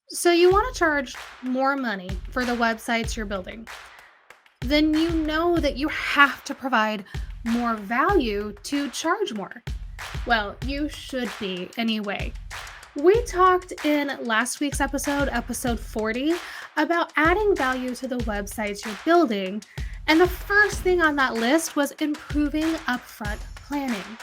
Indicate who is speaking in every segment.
Speaker 1: So you want to charge more money for the websites you're building. Then you know that you have to provide more value to charge more. Well, you should be anyway. We talked in last week's episode, episode 40, about adding value to the websites you're building. And the first thing on that list was improving upfront planning.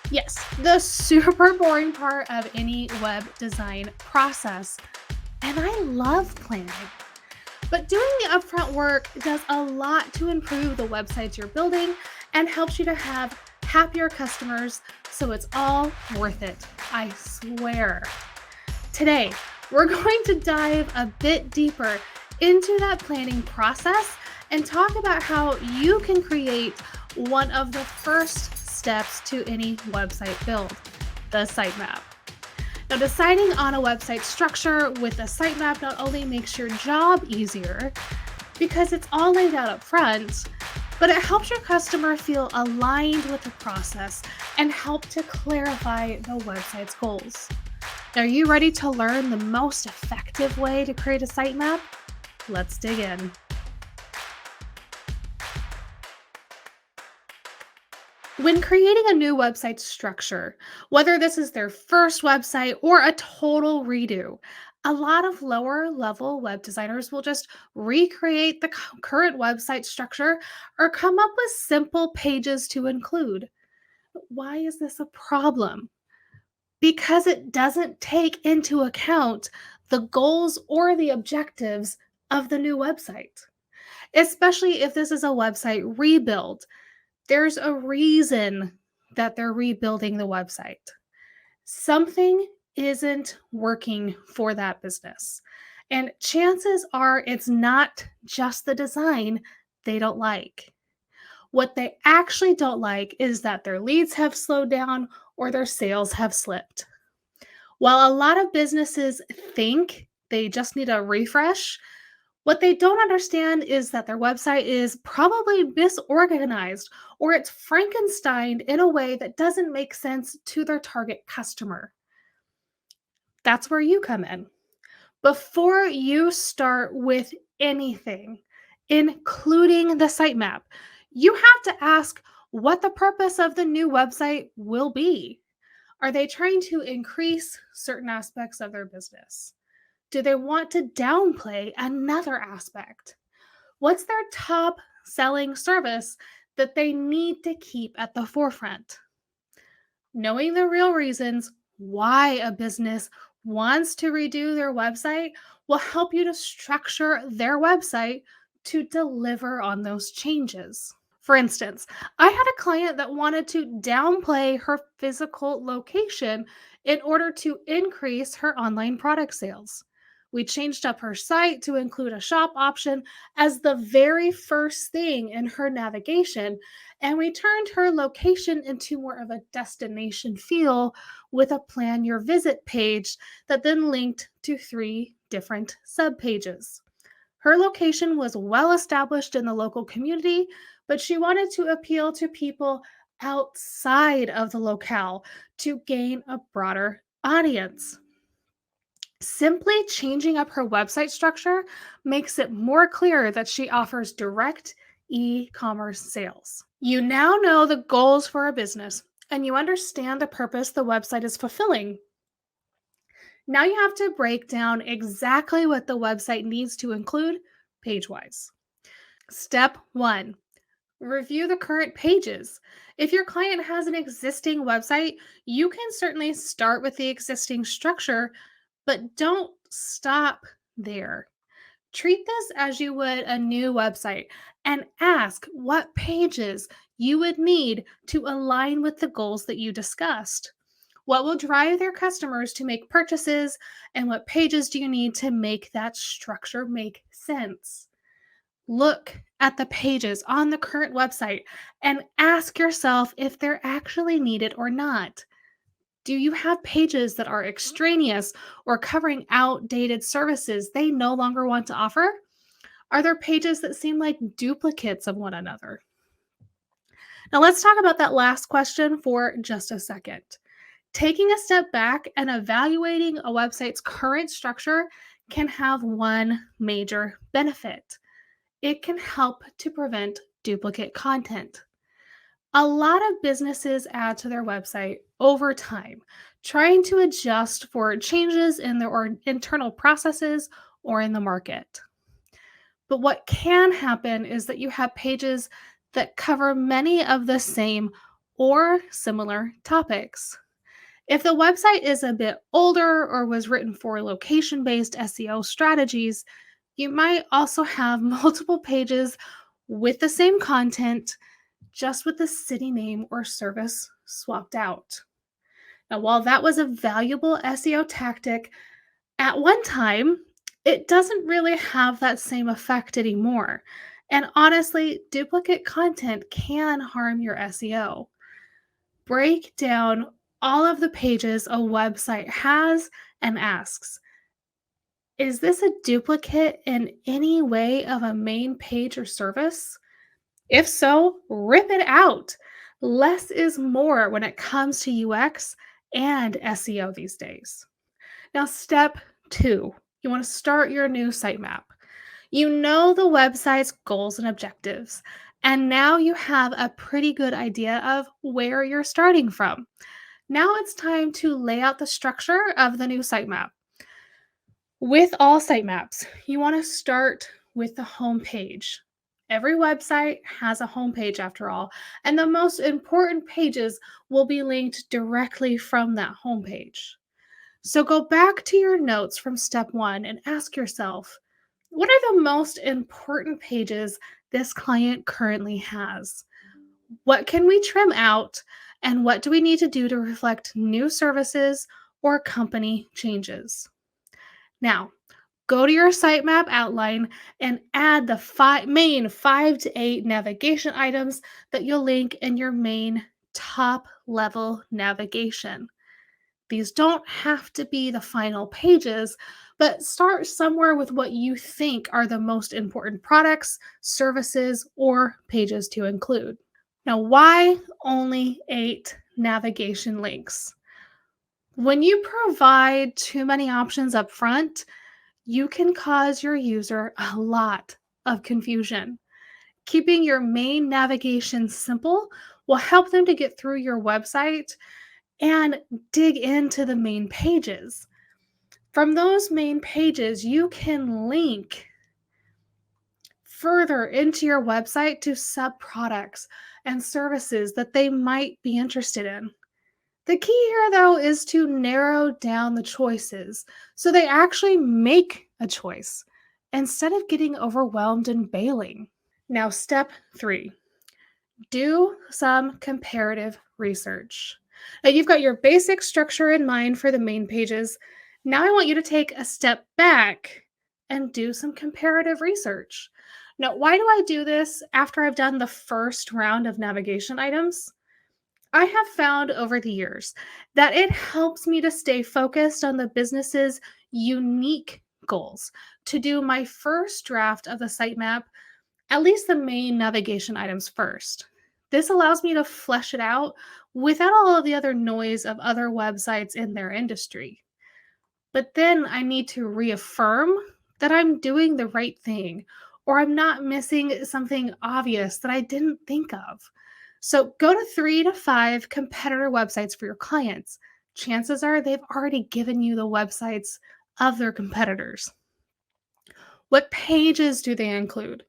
Speaker 1: Yes, the super boring part of any web design process. And I love planning. But doing the upfront work does a lot to improve the websites you're building and helps you to have happier customers, so it's all worth it. I swear. Today, we're going to dive a bit deeper into that planning process and talk about how you can create one of the first steps to any website build, the sitemap. Now, deciding on a website structure with a sitemap not only makes your job easier because it's all laid out up front, but it helps your customer feel aligned with the process and help to clarify the website's goals. Now, are you ready to learn the most effective way to create a sitemap? Let's dig in. When creating a new website structure, whether this is their first website or a total redo, a lot of lower level web designers will just recreate the current website structure or come up with simple pages to include. Why is this a problem? Because it doesn't take into account the goals or the objectives of the new website, especially if this is a website rebuild. There's a reason that they're rebuilding the website. Something isn't working for that business. And chances are it's not just the design they don't like. What they actually don't like is that their leads have slowed down or their sales have slipped. While a lot of businesses think they just need a refresh, what they don't understand is that their website is probably disorganized or it's Frankensteined in a way that doesn't make sense to their target customer. That's where you come in. Before you start with anything, including the sitemap, you have to ask what the purpose of the new website will be. Are they trying to increase certain aspects of their business? Do they want to downplay another aspect? What's their top selling service that they need to keep at the forefront? Knowing the real reasons why a business wants to redo their website will help you to structure their website to deliver on those changes. For instance, I had a client that wanted to downplay her physical location in order to increase her online product sales. We changed up her site to include a shop option as the very first thing in her navigation, and we turned her location into more of a destination feel with a plan your visit page that then linked to 3 different subpages. Her location was well established in the local community, but she wanted to appeal to people outside of the locale to gain a broader audience. Simply changing up her website structure makes it more clear that she offers direct e commerce sales. You now know the goals for a business and you understand the purpose the website is fulfilling. Now you have to break down exactly what the website needs to include page wise. Step 1, review the current pages. If your client has an existing website, you can certainly start with the existing structure, but don't stop there. Treat this as you would a new website and ask what pages you would need to align with the goals that you discussed. What will drive their customers to make purchases, and what pages do you need to make that structure make sense? Look at the pages on the current website and ask yourself if they're actually needed or not. Do you have pages that are extraneous or covering outdated services they no longer want to offer? Are there pages that seem like duplicates of one another? Now, let's talk about that last question for just a second. Taking a step back and evaluating a website's current structure can have one major benefit: it can help to prevent duplicate content. A lot of businesses add to their website over time, trying to adjust for changes in their internal processes or in the market. But what can happen is that you have pages that cover many of the same or similar topics. If the website is a bit older or was written for location based SEO strategies, you might also have multiple pages with the same content, just with the city name or service swapped out. Now, while that was a valuable SEO tactic at one time, it doesn't really have that same effect anymore. And honestly, duplicate content can harm your SEO. Break down all of the pages a website has and asks, is this a duplicate in any way of a main page or service? If so, rip it out. Less is more when it comes to UX and SEO these days. Now, step two, you want to start your new sitemap. You know the website's goals and objectives, and now you have a pretty good idea of where you're starting from. Now it's time to lay out the structure of the new sitemap. With all sitemaps, you want to start with the home page. Every website has a homepage after all, and the most important pages will be linked directly from that homepage. So go back to your notes from step one and ask yourself, what are the most important pages this client currently has? What can we trim out? And what do we need to do to reflect new services or company changes? Now, go to your sitemap outline and add the main 5 to 8 navigation items that you'll link in your main top level navigation. These don't have to be the final pages, but start somewhere with what you think are the most important products, services, or pages to include. Now, why only 8 navigation links? When you provide too many options up front, you can cause your user a lot of confusion. Keeping your main navigation simple will help them to get through your website and dig into the main pages. From those main pages, you can link further into your website to sub products and services that they might be interested in. The key here, though, is to narrow down the choices so they actually make a choice instead of getting overwhelmed and bailing. Now, step three, do some comparative research. Now, you've got your basic structure in mind for the main pages. Now, I want you to take a step back and do some comparative research. Now, why do I do this after I've done the first round of navigation items? I have found over the years that it helps me to stay focused on the business's unique goals, to do my first draft of the sitemap, at least the main navigation items first. This allows me to flesh it out without all of the other noise of other websites in their industry. But then I need to reaffirm that I'm doing the right thing or I'm not missing something obvious that I didn't think of. So go to 3 to 5 competitor websites for your clients. Chances are they've already given you the websites of their competitors. What pages do they include?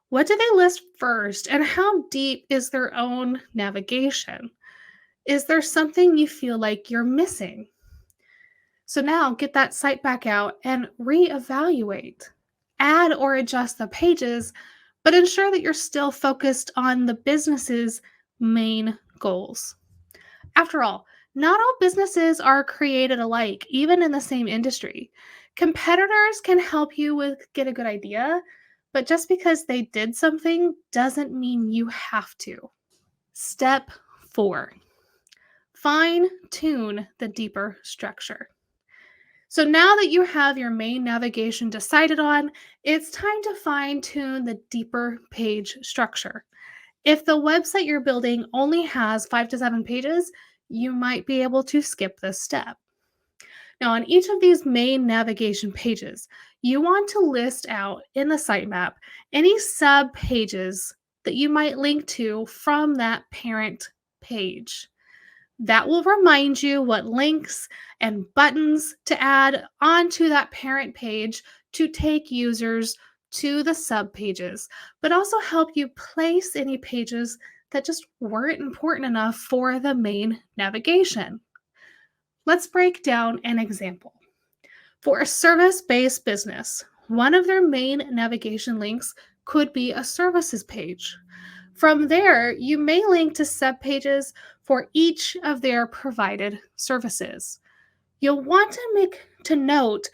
Speaker 1: What do they list first? And how deep is their own navigation? Is there something you feel like you're missing? So now get that site back out and reevaluate. Add or adjust the pages, but ensure that you're still focused on the business's main goals. After all, not all businesses are created alike, even in the same industry. Competitors can help you with get a good idea, but just because they did something doesn't mean you have to. Step 4, fine tune the deeper structure. So now that you have your main navigation decided on, it's time to fine tune the deeper page structure. If the website you're building only has 5 to 7 pages, you might be able to skip this step. Now, on each of these main navigation pages, you want to list out in the sitemap any sub pages that you might link to from that parent page. That will remind you what links and buttons to add onto that parent page to take users to the sub pages, but also help you place any pages that just weren't important enough for the main navigation. Let's break down an example. For a service based business, one of their main navigation links could be a services page. From there, you may link to subpages for each of their provided services. You'll want to make to note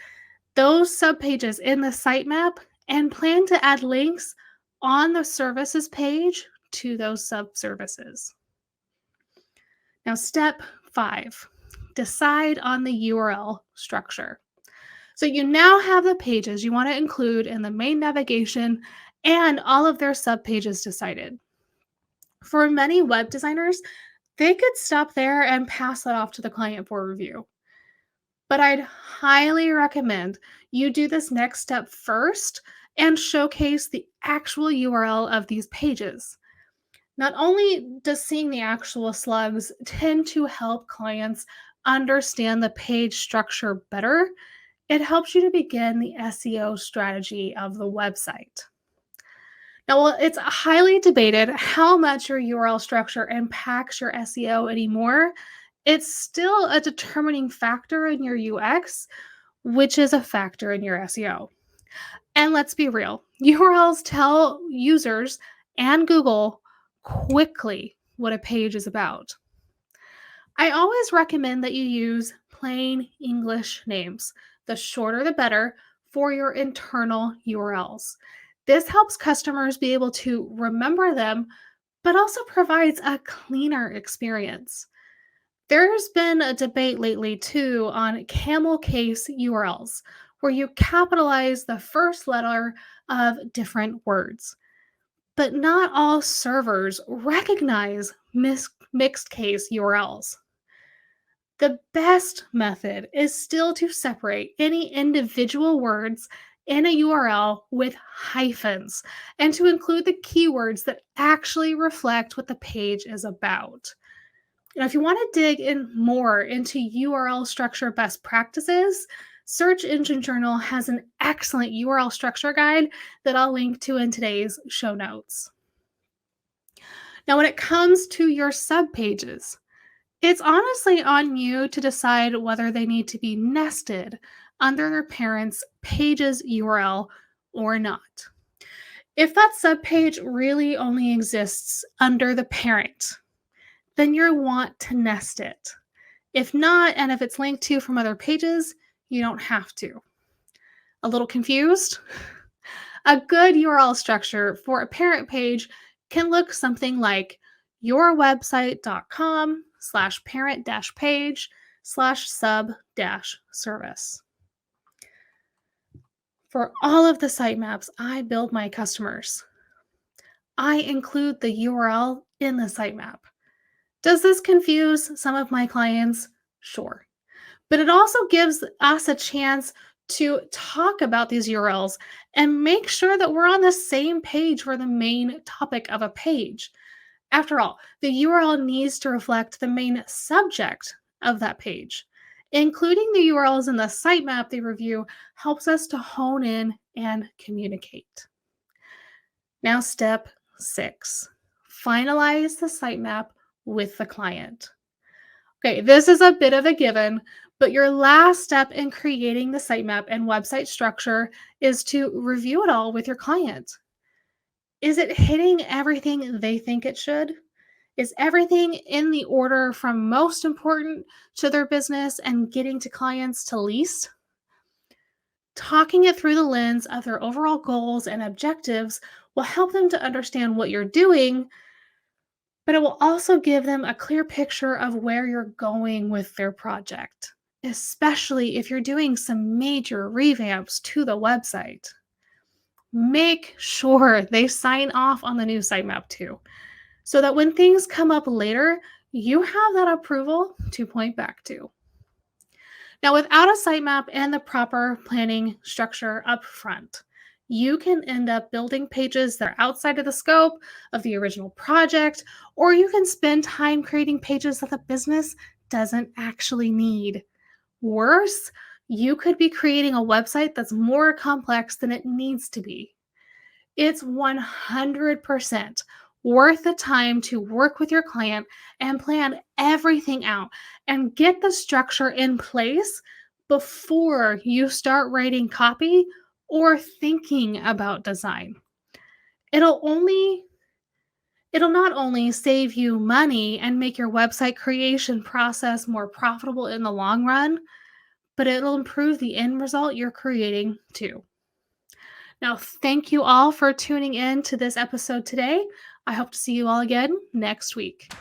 Speaker 1: those subpages in the sitemap and plan to add links on the services page to those subservices. Now, step 5, decide on the URL structure. So you now have the pages you want to include in the main navigation and all of their subpages decided. For many web designers, they could stop there and pass that off to the client for review. But I'd highly recommend you do this next step first and showcase the actual URL of these pages. Not only does seeing the actual slugs tend to help clients understand the page structure better, it helps you to begin the SEO strategy of the website. Now, while it's highly debated how much your URL structure impacts your SEO anymore, it's still a determining factor in your UX, which is a factor in your SEO. And let's be real, URLs tell users and Google quickly what a page is about. I always recommend that you use plain English names. The shorter the better for your internal URLs. This helps customers be able to remember them, but also provides a cleaner experience. There's been a debate lately too on camel case URLs, where you capitalize the first letter of different words. But not all servers recognize mixed case URLs. The best method is still to separate any individual words in a URL with hyphens and to include the keywords that actually reflect what the page is about. Now, if you want to dig in more into URL structure best practices, Search Engine Journal has an excellent URL structure guide that I'll link to in today's show notes. Now, when it comes to your subpages, it's honestly on you to decide whether they need to be nested under their parents' page's URL or not. If that subpage really only exists under the parent, then you'll want to nest it. If not, and if it's linked to from other pages, you don't have to. A little confused? A good URL structure for a parent page can look something like yourwebsite.com/parent-page/sub-service. For all of the sitemaps I build my customers, I include the URL in the sitemap. Does this confuse some of my clients? Sure. But it also gives us a chance to talk about these URLs and make sure that we're on the same page for the main topic of a page. After all, the URL needs to reflect the main subject of that page. Including the URLs in the sitemap they review helps us to hone in and communicate. Now, step 6, finalize the sitemap with the client. Okay, this is a bit of a given, but your last step in creating the sitemap and website structure is to review it all with your client. Is it hitting everything they think it should? Is everything in the order from most important to their business and getting to clients to least? Talking it through the lens of their overall goals and objectives will help them to understand what you're doing, but it will also give them a clear picture of where you're going with their project, especially if you're doing some major revamps to the website. Make sure they sign off on the new sitemap too, so that when things come up later, you have that approval to point back to. Now, without a sitemap and the proper planning structure up front, you can end up building pages that are outside of the scope of the original project, or you can spend time creating pages that the business doesn't actually need. Worse, you could be creating a website that's more complex than it needs to be. It's 100% worth the time to work with your client and plan everything out and get the structure in place before you start writing copy or thinking about design. It'll only it'll not only save you money and make your website creation process more profitable in the long run, but it'll improve the end result you're creating too. Now, thank you all for tuning in to this episode today. I hope to see you all again next week.